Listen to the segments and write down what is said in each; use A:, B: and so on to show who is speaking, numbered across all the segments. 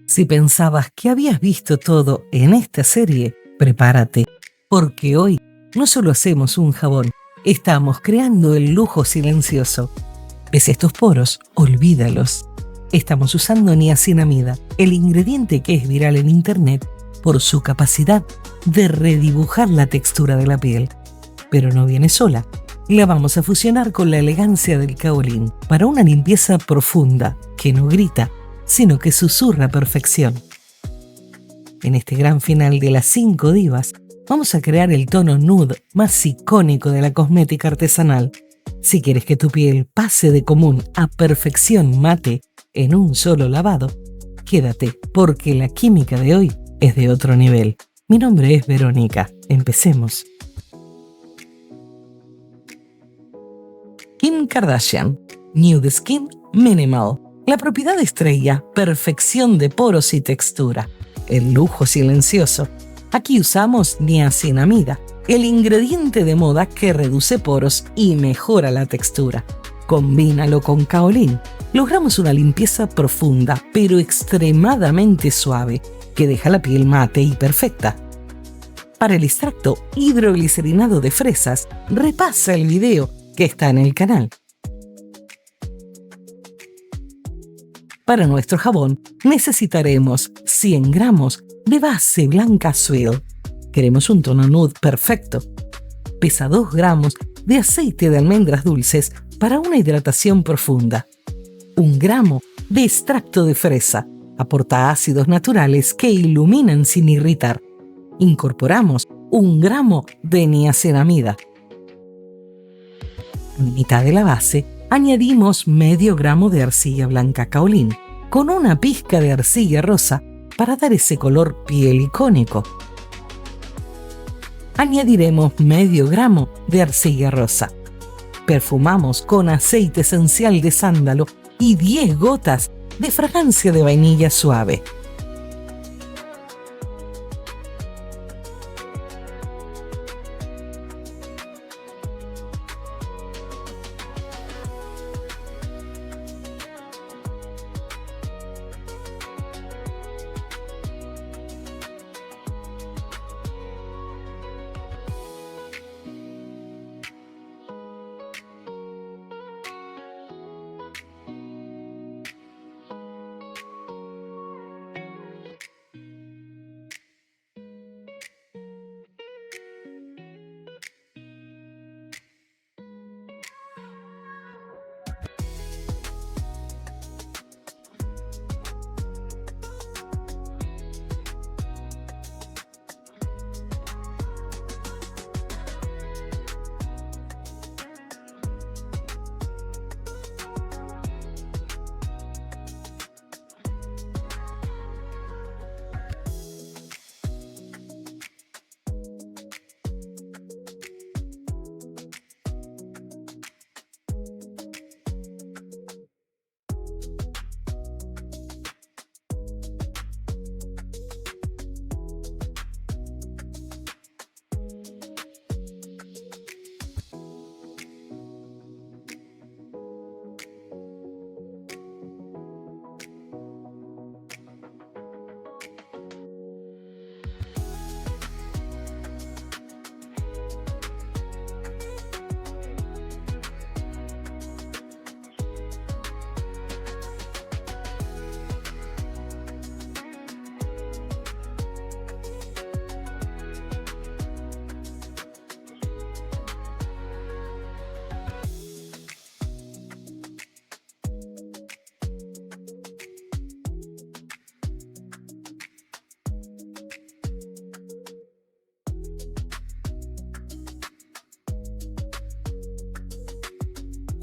A: Si pensabas que habías visto todo en esta serie, prepárate, porque hoy no solo hacemos un jabón, estamos creando el lujo silencioso. ¿Ves estos poros? Olvídalos. Estamos usando niacinamida, el ingrediente que es viral en internet por su capacidad de redibujar la textura de la piel. Pero no viene sola. La vamos a fusionar con la elegancia del kaolín para una limpieza profunda que no grita, sino que susurra a perfección. En este gran final de las 5 divas, vamos a crear el tono nude más icónico de la cosmética artesanal. Si quieres que tu piel pase de común a perfección mate en un solo lavado, quédate, porque la química de hoy es de otro nivel. Mi nombre es Verónica. Empecemos. Kim Kardashian, Nude Skin Minimal. La propiedad estrella, perfección de poros y textura. El lujo silencioso. Aquí usamos niacinamida, el ingrediente de moda que reduce poros y mejora la textura. Combínalo con kaolín. Logramos una limpieza profunda, pero extremadamente suave, que deja la piel mate y perfecta. Para el extracto hidroglicerinado de fresas, repasa el video que está en el canal. Para nuestro jabón necesitaremos 100 gramos de base blanca Swirl. Queremos un tono nude perfecto. Pesa 2 gramos de aceite de almendras dulces para una hidratación profunda. 1 gramo de extracto de fresa. Aporta ácidos naturales que iluminan sin irritar. Incorporamos 1 gramo de niacinamida. En mitad de la base, añadimos medio gramo de arcilla blanca kaolín, con una pizca de arcilla rosa para dar ese color piel icónico. Añadiremos medio gramo de arcilla rosa. Perfumamos con aceite esencial de sándalo y 10 gotas de fragancia de vainilla suave.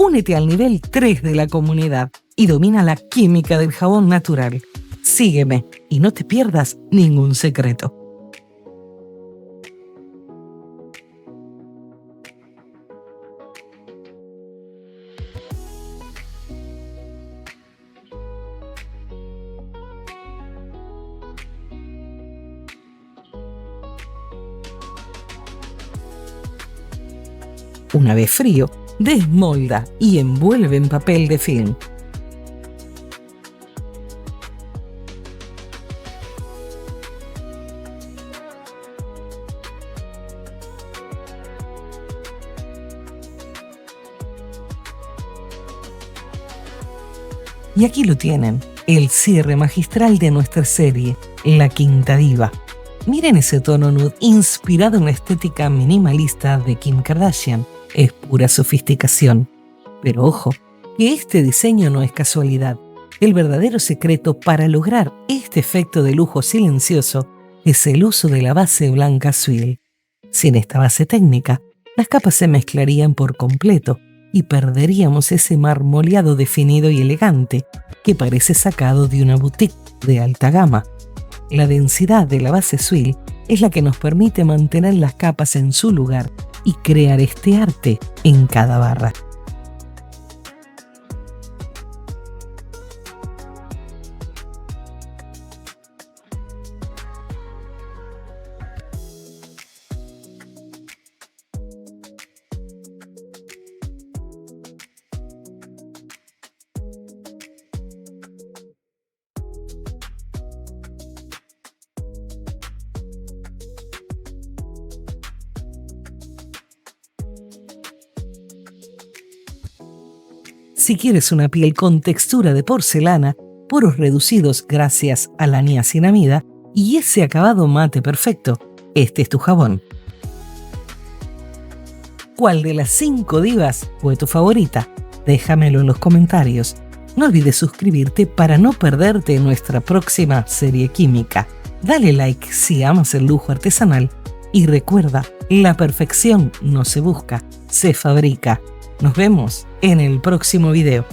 A: Únete al nivel 3 de la comunidad y domina la química del jabón natural. Sígueme y no te pierdas ningún secreto. Una vez frío, desmolda y envuelve en papel de film. Y aquí lo tienen, el cierre magistral de nuestra serie, La Quinta Diva. Miren ese tono nude inspirado en la estética minimalista de Kim Kardashian. Es pura sofisticación. Pero ojo, que este diseño no es casualidad. El verdadero secreto para lograr este efecto de lujo silencioso es el uso de la base blanca Swill. Sin esta base técnica, las capas se mezclarían por completo y perderíamos ese marmoleado definido y elegante que parece sacado de una boutique de alta gama. La densidad de la base Swill es la que nos permite mantener las capas en su lugar y crear este arte en cada barra. Si quieres una piel con textura de porcelana, poros reducidos gracias a la niacinamida y ese acabado mate perfecto, este es tu jabón. ¿Cuál de las 5 divas fue tu favorita? Déjamelo en los comentarios. No olvides suscribirte para no perderte nuestra próxima serie química. Dale like si amas el lujo artesanal y recuerda, la perfección no se busca, se fabrica. Nos vemos en el próximo video.